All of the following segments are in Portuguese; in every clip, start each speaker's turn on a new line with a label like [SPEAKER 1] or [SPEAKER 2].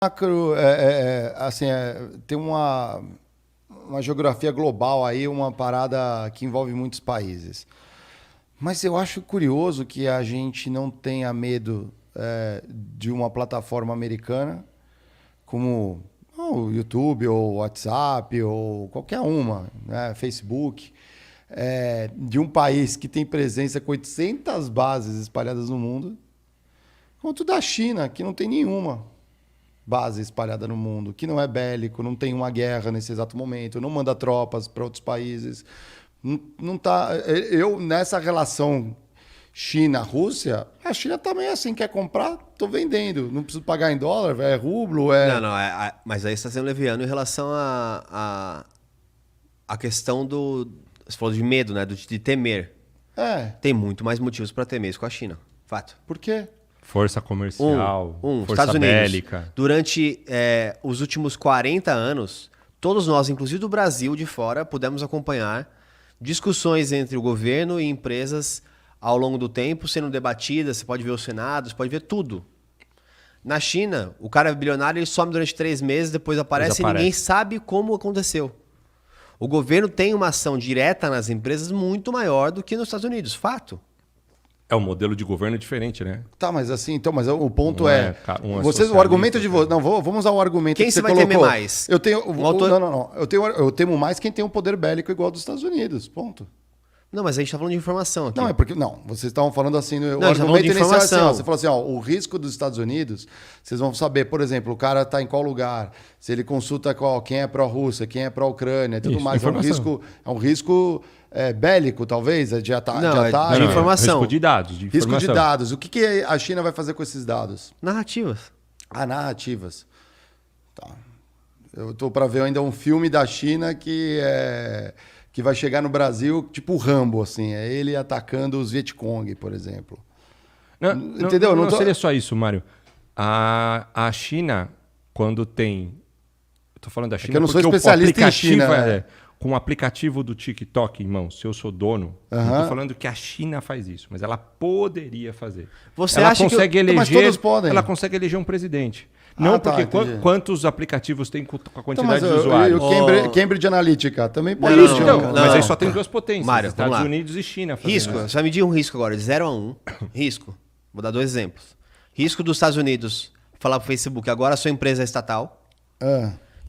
[SPEAKER 1] macro, assim, tem uma geografia global aí, uma parada que envolve muitos países. Mas eu acho curioso que a gente não tenha medo de uma plataforma americana como o YouTube ou o WhatsApp ou qualquer uma, né? Facebook, de um país que tem presença com 800 bases espalhadas no mundo, quanto da China, que não tem nenhuma base espalhada no mundo, que não é bélico, não tem uma guerra nesse exato momento, não manda tropas para outros países. Não tá, eu, nessa relação China-Rússia, a China também é assim, quer comprar, tô vendendo. Não preciso pagar em dólar, é rublo,
[SPEAKER 2] Não, mas aí você está sendo leviano em relação a questão do... Você falou de medo, né? De temer. Tem muito mais motivos para temer isso com a China. Fato.
[SPEAKER 1] Por quê?
[SPEAKER 3] Força comercial, força
[SPEAKER 2] Estados Unidos,
[SPEAKER 3] bélica.
[SPEAKER 2] Durante os últimos 40 anos, todos nós, inclusive do Brasil, de fora, pudemos acompanhar discussões entre o governo e empresas ao longo do tempo sendo debatidas. Você pode ver o Senado, você pode ver tudo. Na China, o cara é bilionário, ele some durante 3 meses, depois aparece e ninguém sabe como aconteceu. O governo tem uma ação direta nas empresas muito maior do que nos Estados Unidos, fato.
[SPEAKER 3] É um modelo de governo diferente, né?
[SPEAKER 1] Tá, mas assim, então, mas o ponto
[SPEAKER 3] vocês,
[SPEAKER 1] o argumento de vocês, não, vamos usar o argumento
[SPEAKER 2] quem
[SPEAKER 1] que você
[SPEAKER 2] vai
[SPEAKER 1] colocou.
[SPEAKER 2] temer mais?
[SPEAKER 1] Eu tenho, não. Eu temo mais quem tem um poder bélico igual ao dos Estados Unidos, ponto.
[SPEAKER 2] Não, mas a gente tá falando de informação aqui.
[SPEAKER 1] Não, é porque vocês estavam falando assim, o
[SPEAKER 2] argumento
[SPEAKER 1] inicial é assim, você falou assim, o risco dos Estados Unidos, vocês vão saber, por exemplo, o cara está em qual lugar, se ele consulta quem é pró-Rússia, quem é pró-Ucrânia e tudo mais. É um risco bélico, talvez, de
[SPEAKER 3] informação. Risco de dados.
[SPEAKER 1] Risco de dados. O que a China vai fazer com esses dados?
[SPEAKER 2] Narrativas.
[SPEAKER 1] Narrativas. Tá. Eu tô para ver ainda um filme da China que vai chegar no Brasil, tipo o Rambo, assim. É ele atacando os Vietcong, por exemplo.
[SPEAKER 3] Entendeu? Não seria só isso, Mário. A China, quando tem... Eu tô falando da China
[SPEAKER 1] eu não sou especialista em China.
[SPEAKER 3] Com o aplicativo do TikTok em mãos, se eu sou dono, não tô falando que a China faz isso, mas ela poderia fazer.
[SPEAKER 2] Ela
[SPEAKER 3] consegue eleger um presidente. Não, porque quantos aplicativos tem com a quantidade de usuários?
[SPEAKER 1] Cambridge Analytica também pode.
[SPEAKER 3] Mas aí só tem 2 potências,
[SPEAKER 2] Mário,
[SPEAKER 3] Estados Unidos e China.
[SPEAKER 2] Risco, você vai medir um risco agora, de 0 a 1. Risco, vou dar 2 exemplos. Risco dos Estados Unidos falar pro Facebook, agora a sua empresa é estatal.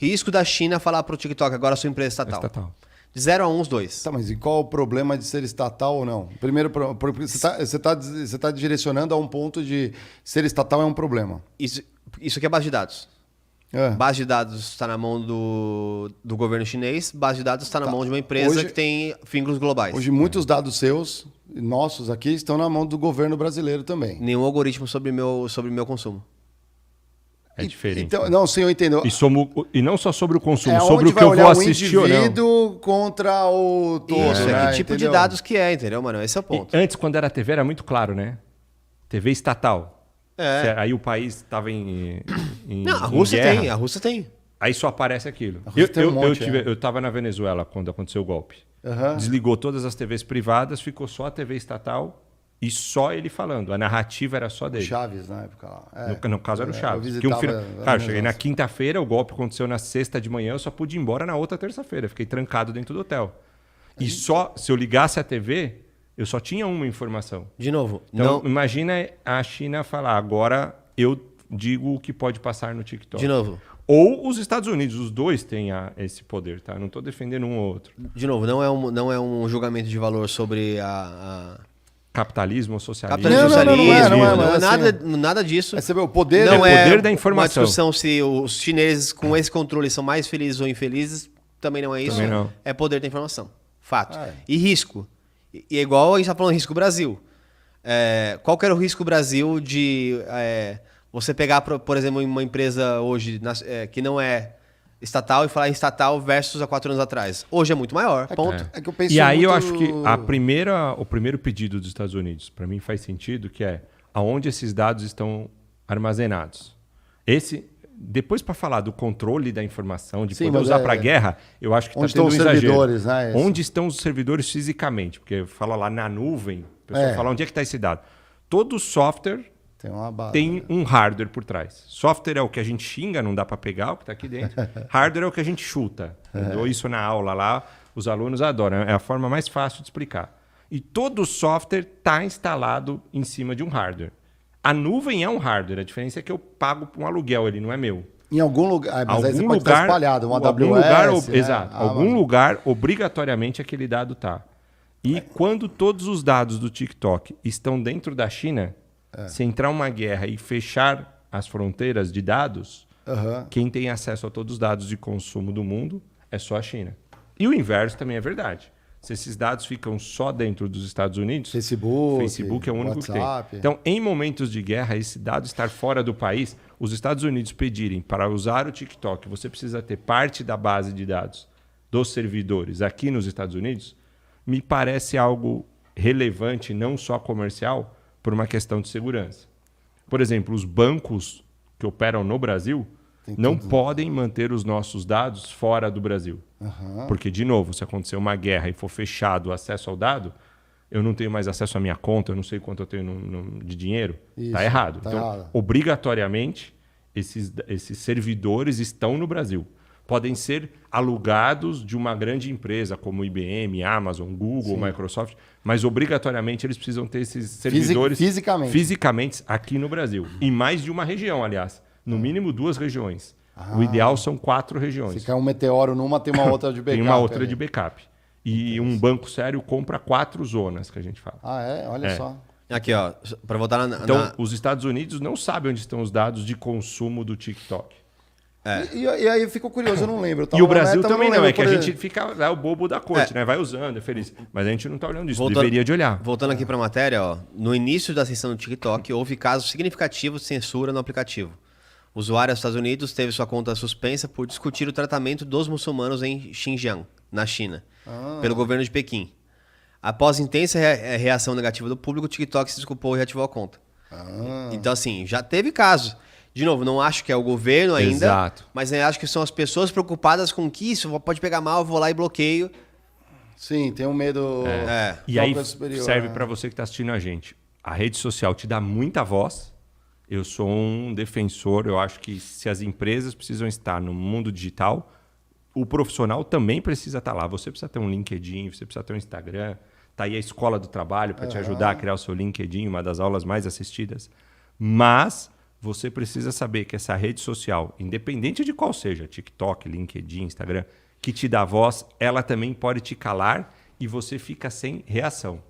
[SPEAKER 2] Risco da China falar pro TikTok, agora a sua empresa é estatal. De 0 a 1, os 2.
[SPEAKER 1] Tá, mas e qual o problema de ser estatal ou não? Primeiro, você tá direcionando a um ponto de ser estatal é um problema.
[SPEAKER 2] Isso aqui é base de dados. Base de dados está na mão do governo chinês, base de dados está na mão de uma empresa que tem vínculos globais.
[SPEAKER 1] Hoje, muitos dados seus, nossos aqui, estão na mão do governo brasileiro também.
[SPEAKER 2] Nenhum algoritmo sobre meu consumo.
[SPEAKER 3] É diferente.
[SPEAKER 1] Então, não, sim, eu entendo.
[SPEAKER 3] E não só sobre o consumo, sobre o que eu vou assistir ou não.
[SPEAKER 1] O indivíduo contra o todo.
[SPEAKER 2] Isso, que tipo de dados que entendeu, mano? Esse é o ponto.
[SPEAKER 3] Antes, quando era TV, era muito claro, né? TV estatal. Aí o país estava em
[SPEAKER 2] não, a Rússia
[SPEAKER 3] guerra.
[SPEAKER 2] tem, a Rússia tem.
[SPEAKER 3] Aí só aparece aquilo. Eu estava na Venezuela quando aconteceu o golpe. Desligou todas as TVs privadas, ficou só a TV estatal e só ele falando. A narrativa era só dele.
[SPEAKER 1] Chaves na época lá.
[SPEAKER 3] No caso era o Chaves. Cara, cheguei na quinta-feira, o golpe aconteceu na sexta de manhã, eu só pude ir embora na outra terça-feira. Fiquei trancado dentro do hotel. E só se eu ligasse a TV, eu só tinha uma informação.
[SPEAKER 2] De novo.
[SPEAKER 3] Então, imagina a China falar, agora eu digo o que pode passar no TikTok.
[SPEAKER 2] De novo.
[SPEAKER 3] Ou os Estados Unidos, os dois têm esse poder, tá? Não estou defendendo um ou outro.
[SPEAKER 2] De novo, não é um julgamento de valor sobre
[SPEAKER 3] capitalismo ou socialismo.
[SPEAKER 2] Não é nada disso.
[SPEAKER 1] O poder
[SPEAKER 3] não é o poder da informação.
[SPEAKER 2] Uma discussão se os chineses com esse controle são mais felizes ou infelizes, também não é isso.
[SPEAKER 3] Também não.
[SPEAKER 2] É poder da informação. Fato. E risco. E é igual a gente está falando risco Brasil. Qual que era o risco Brasil de você pegar, por exemplo, uma empresa hoje que não é estatal e falar em estatal versus há 4 anos atrás? Hoje é muito maior, ponto.
[SPEAKER 1] Que eu penso
[SPEAKER 3] e aí eu acho que o primeiro pedido dos Estados Unidos, para mim faz sentido, que é aonde esses dados estão armazenados. Depois, para falar do controle da informação, de poder usar para a guerra, eu acho que está tendo um exagero. Onde estão os servidores, né? Onde estão os servidores fisicamente? Porque fala lá na nuvem, o pessoal fala onde é que está esse dado. Todo software
[SPEAKER 1] Tem uma base.
[SPEAKER 3] Tem um hardware por trás. Software é o que a gente xinga, não dá para pegar o que está aqui dentro. Hardware é o que a gente chuta. Eu dou isso na aula lá, os alunos adoram. É a forma mais fácil de explicar. E todo software está instalado em cima de um hardware. A nuvem é um hardware. A diferença é que eu pago um aluguel, ele não é meu.
[SPEAKER 1] Em algum lugar, mas aí você
[SPEAKER 3] Algum
[SPEAKER 1] pode estar espalhado, um
[SPEAKER 3] algum
[SPEAKER 1] AWS.
[SPEAKER 3] lugar, exato. Algum lugar, obrigatoriamente, aquele dado está. E quando todos os dados do TikTok estão dentro da China, se entrar uma guerra e fechar as fronteiras de dados, quem tem acesso a todos os dados de consumo do mundo é só a China. E o inverso também é verdade. Se esses dados ficam só dentro dos Estados Unidos, Facebook é o único
[SPEAKER 1] WhatsApp.
[SPEAKER 3] que tem. Então, em momentos de guerra, esse dado estar fora do país, os Estados Unidos pedirem para usar o TikTok, você precisa ter parte da base de dados dos servidores aqui nos Estados Unidos, me parece algo relevante, não só comercial, por uma questão de segurança. Por exemplo, os bancos que operam no Brasil não podem manter os nossos dados fora do Brasil. Porque, de novo, se acontecer uma guerra e for fechado o acesso ao dado, eu não tenho mais acesso à minha conta, eu não sei quanto eu tenho de dinheiro. Está errado.
[SPEAKER 1] Tá
[SPEAKER 3] então,
[SPEAKER 1] errado.
[SPEAKER 3] Obrigatoriamente, esses servidores estão no Brasil. Podem ser alugados de uma grande empresa, como IBM, Amazon, Google, Microsoft, mas obrigatoriamente eles precisam ter esses servidores fisicamente aqui no Brasil. Em mais de uma região, aliás. No mínimo 2 regiões. O ideal são 4 regiões.
[SPEAKER 1] Se cair um meteoro numa, tem uma outra de backup.
[SPEAKER 3] Tem uma outra de backup. E um banco sério compra 4 zonas, que a gente fala.
[SPEAKER 1] Ah, é? Olha só.
[SPEAKER 2] Aqui, ó, para voltar
[SPEAKER 3] Então, os Estados Unidos não sabem onde estão os dados de consumo do TikTok.
[SPEAKER 1] E aí eu fico curioso, eu não lembro.
[SPEAKER 3] E o Brasil também não, é que a gente fica o bobo da corte, né? Vai usando, é feliz. Mas a gente não está olhando isso, deveria de olhar.
[SPEAKER 2] Voltando aqui para a matéria, ó, no início da ascensão do TikTok, houve casos significativos de censura no aplicativo. O usuário dos Estados Unidos teve sua conta suspensa por discutir o tratamento dos muçulmanos em Xinjiang, na China, pelo governo de Pequim. Após intensa reação negativa do público, o TikTok se desculpou e reativou a conta. Então, assim, já teve caso. De novo, não acho que é o governo ainda,
[SPEAKER 3] Exato.
[SPEAKER 2] mas eu acho que são as pessoas preocupadas com que isso pode pegar mal, eu vou lá e bloqueio.
[SPEAKER 1] Sim, tem um medo.
[SPEAKER 3] E aí
[SPEAKER 1] superior,
[SPEAKER 3] serve para você que está assistindo a gente. A rede social te dá muita voz. Eu sou um defensor. Eu acho que se as empresas precisam estar no mundo digital, o profissional também precisa estar lá. Você precisa ter um LinkedIn, você precisa ter um Instagram. Está aí a Escola do Trabalho para te ajudar a criar o seu LinkedIn, uma das aulas mais assistidas. Mas você precisa saber que essa rede social, independente de qual seja, TikTok, LinkedIn, Instagram, que te dá voz, ela também pode te calar e você fica sem reação.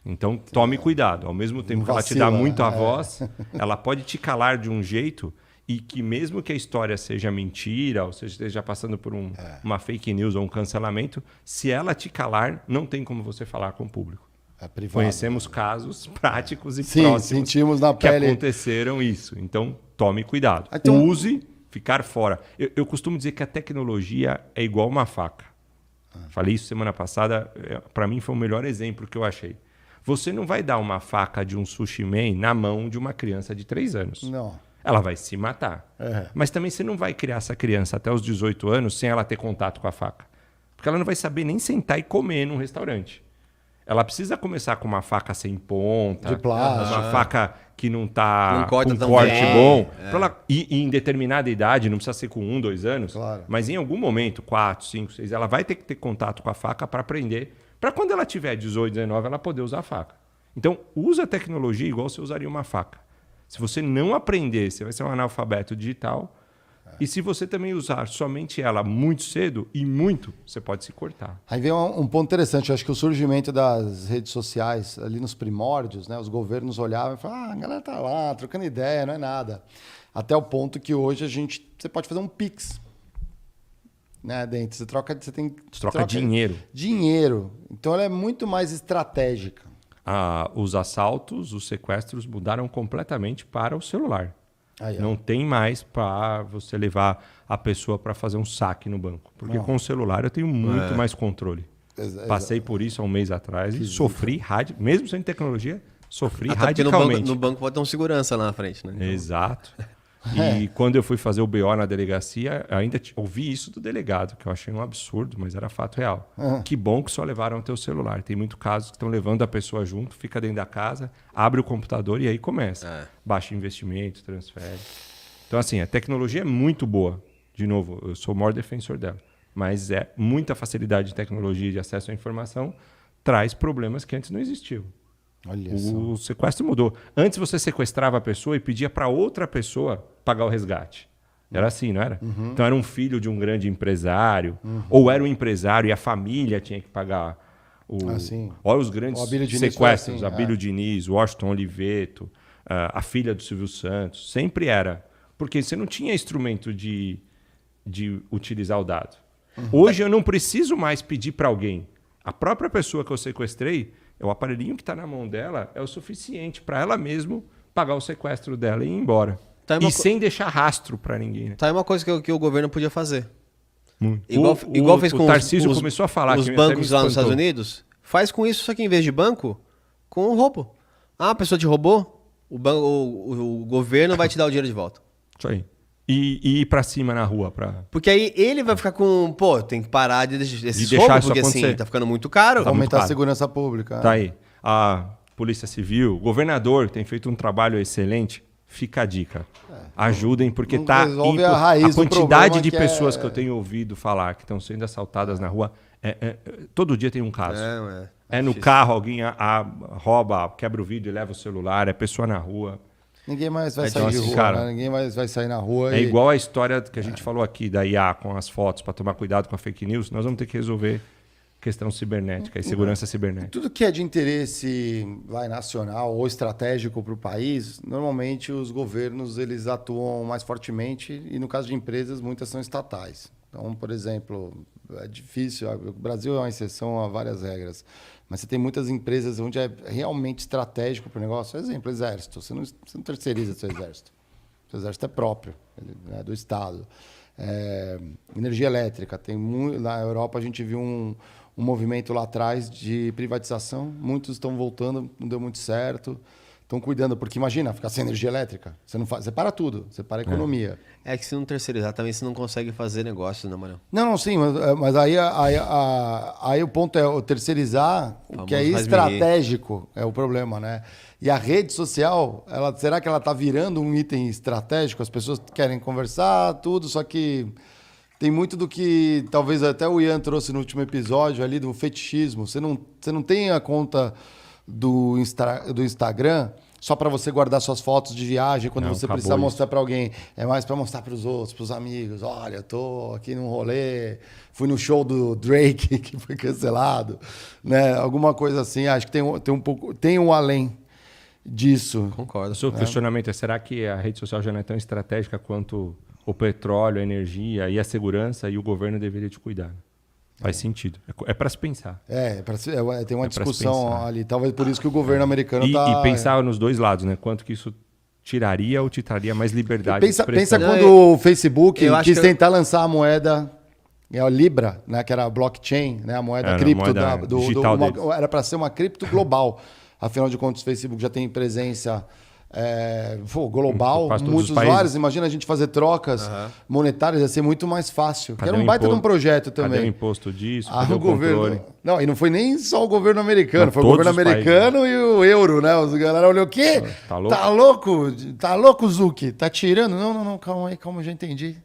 [SPEAKER 3] Então, tome cuidado. Ao mesmo tempo que ela te dá muito a voz, ela pode te calar de um jeito e que mesmo que a história seja mentira, ou seja, esteja passando por uma fake news ou um cancelamento, se ela te calar, não tem como você falar com o público.
[SPEAKER 1] É privado.
[SPEAKER 3] Conhecemos casos práticos e
[SPEAKER 1] Sim,
[SPEAKER 3] próximos
[SPEAKER 1] sentimos na
[SPEAKER 3] que
[SPEAKER 1] pele.
[SPEAKER 3] aconteceram isso. Então, tome cuidado.
[SPEAKER 1] Então,
[SPEAKER 3] use ficar fora. Eu costumo dizer que a tecnologia é igual uma faca. Falei isso semana passada. Para mim foi o melhor exemplo que eu achei. Você não vai dar uma faca de um sushi man na mão de uma criança de 3 anos.
[SPEAKER 1] Não.
[SPEAKER 3] Ela vai se matar. Mas também você não vai criar essa criança até os 18 anos sem ela ter contato com a faca. Porque ela não vai saber nem sentar e comer num restaurante. Ela precisa começar com uma faca sem ponta,
[SPEAKER 1] de plástico,
[SPEAKER 3] uma faca que não está com
[SPEAKER 2] corta
[SPEAKER 3] um
[SPEAKER 2] tão
[SPEAKER 3] corte
[SPEAKER 2] bem.
[SPEAKER 3] bom. E em determinada idade, não precisa ser com 1, 2 anos,
[SPEAKER 1] Claro.
[SPEAKER 3] mas em algum momento, 4, 5, 6, ela vai ter que ter contato com a faca para aprender, para quando ela tiver 18, 19, ela poder usar a faca. Então, usa a tecnologia igual você usaria uma faca. Se você não aprender, você vai ser um analfabeto digital. E se você também usar somente ela muito cedo e muito, você pode se cortar.
[SPEAKER 1] Aí vem um ponto interessante. Eu acho que o surgimento das redes sociais, ali nos primórdios, né, os governos olhavam e falavam, a galera tá lá, trocando ideia, não é nada. Até o ponto que hoje você pode fazer um Pix. Né, dentro. Você troca
[SPEAKER 3] Dinheiro.
[SPEAKER 1] Dinheiro. Então ela é muito mais estratégica.
[SPEAKER 3] Os assaltos, os sequestros mudaram completamente para o celular. Não
[SPEAKER 1] ó.
[SPEAKER 3] tem mais para você levar a pessoa para fazer um saque no banco. Porque com o celular eu tenho muito mais controle. Passei por isso há um mês atrás e sofri, mesmo sem tecnologia, sofri
[SPEAKER 2] Até
[SPEAKER 3] radicalmente.
[SPEAKER 2] Porque no banco pode ter um segurança lá na frente, né? Então...
[SPEAKER 3] Exato. E quando eu fui fazer o BO na delegacia, ainda ouvi isso do delegado, que eu achei um absurdo, mas era fato real. Que bom que só levaram o teu celular. Tem muitos casos que estão levando a pessoa junto, fica dentro da casa, abre o computador e aí começa. Baixa investimento, transfere. Então, assim, a tecnologia é muito boa. De novo, eu sou o maior defensor dela. Mas muita facilidade de tecnologia e de acesso à informação traz problemas que antes não existiam.
[SPEAKER 1] Olha
[SPEAKER 3] O sequestro mudou. Antes você sequestrava a pessoa e pedia para outra pessoa pagar o resgate. Era assim, não era? Então era um filho de um grande empresário, ou era um empresário e a família tinha que pagar olha os grandes sequestros. Abílio Diniz, Washington Oliveto, a filha do Silvio Santos. Sempre era. Porque você não tinha instrumento de utilizar o dado. Hoje eu não preciso mais pedir para alguém. A própria pessoa que eu sequestrei, o aparelhinho que está na mão dela é o suficiente para ela mesmo pagar o sequestro dela e ir embora. Sem deixar rastro para ninguém. Né?
[SPEAKER 2] Tá aí uma coisa que o governo podia fazer.
[SPEAKER 3] Igual
[SPEAKER 2] fez com
[SPEAKER 3] o Tarcísio começou a falar
[SPEAKER 2] os bancos lá nos Estados Unidos. Faz com isso, só que em vez de banco, com o roubo. A pessoa te roubou, o governo vai te dar o dinheiro de volta.
[SPEAKER 3] Isso aí. E ir pra cima na rua.
[SPEAKER 2] Porque aí ele vai ficar com... Pô, tem que parar de deixar
[SPEAKER 3] isso
[SPEAKER 2] porque assim, tá ficando muito caro.
[SPEAKER 1] Aumentar a segurança pública.
[SPEAKER 3] Tá aí. A Polícia Civil, o governador tem feito um trabalho excelente. Fica a dica. Ajudem, porque tá... A quantidade de pessoas que eu tenho ouvido falar que estão sendo assaltadas na rua, todo dia tem um caso. No carro, alguém rouba, quebra o vidro e leva o celular, é pessoa na rua.
[SPEAKER 1] Ninguém mais vai sair de rua, cara, né? Ninguém mais vai sair na rua.
[SPEAKER 3] Igual a história que a gente falou aqui da IA com as fotos para tomar cuidado com a fake news. Nós vamos ter que resolver questão cibernética e segurança cibernética.
[SPEAKER 1] Tudo que é de interesse nacional ou estratégico para o país, normalmente os governos eles atuam mais fortemente e no caso de empresas, muitas são estatais. Então, por exemplo, é difícil, o Brasil é uma exceção a várias regras, mas você tem muitas empresas onde é realmente estratégico para o negócio. Por exemplo, exército. Você não terceiriza seu exército. Seu exército é próprio, é do Estado. Energia elétrica. Na Europa a gente viu um movimento lá atrás de privatização. Muitos estão voltando, não deu muito certo. Estão cuidando, porque imagina, ficar sem energia elétrica. Você para tudo, você para a economia.
[SPEAKER 2] É que se não terceirizar, também você não consegue fazer negócio, né, Manuel?
[SPEAKER 1] Não, sim, mas aí o ponto é o terceirizar, o que é estratégico é o problema, né? E a rede social, será que ela está virando um item estratégico? As pessoas querem conversar, tudo, só que tem muito do que talvez até o Ian trouxe no último episódio ali do fetichismo. Você não tem a conta do Instagram só para você guardar suas fotos de viagem quando você precisa mostrar para alguém. É mais para mostrar para os outros, para os amigos. Olha, eu tô aqui num rolê, fui no show do Drake que foi cancelado, né? Alguma coisa assim. Acho que tem um além disso.
[SPEAKER 2] Concordo.
[SPEAKER 3] O seu questionamento é: será que a rede social já não é tão estratégica quanto o petróleo, a energia e a segurança, e o governo deveria te cuidar? Faz sentido. É para se pensar.
[SPEAKER 1] Tem uma discussão ali. Talvez por isso que o governo americano está...
[SPEAKER 3] E pensar nos dois lados, né? Quanto que isso tiraria ou te traria mais liberdade de expressão.
[SPEAKER 1] Pensa quando o Facebook quis tentar lançar a moeda, a Libra, né? Que era a blockchain, né? A moeda cripto.
[SPEAKER 3] Digital
[SPEAKER 1] era para ser uma cripto global. Afinal de contas, o Facebook já tem presença... global, vários. Imagina a gente fazer trocas monetárias, ia ser muito mais fácil. Era um baita de um projeto também.
[SPEAKER 3] Cadê o imposto disso? Cadê o
[SPEAKER 1] governo?
[SPEAKER 3] Controle?
[SPEAKER 1] Não, e não foi nem só o governo americano, foi o governo americano e o euro, né? Os galera olhou o quê? Tá louco? Tá louco, Zuki? Tá tirando? Não, calma aí, já entendi.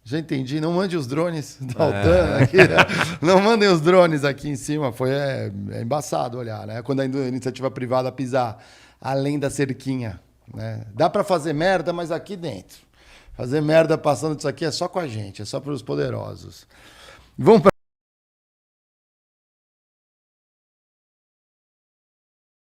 [SPEAKER 1] Já entendi. Não mande os drones da OTAN aqui. Né? Não mandem os drones aqui em cima. É embaçado olhar, né? Quando a iniciativa privada pisar além da cerquinha, né? Dá para fazer merda, mas aqui dentro. Fazer merda passando disso aqui é só com a gente, é só para os poderosos. Vamos pra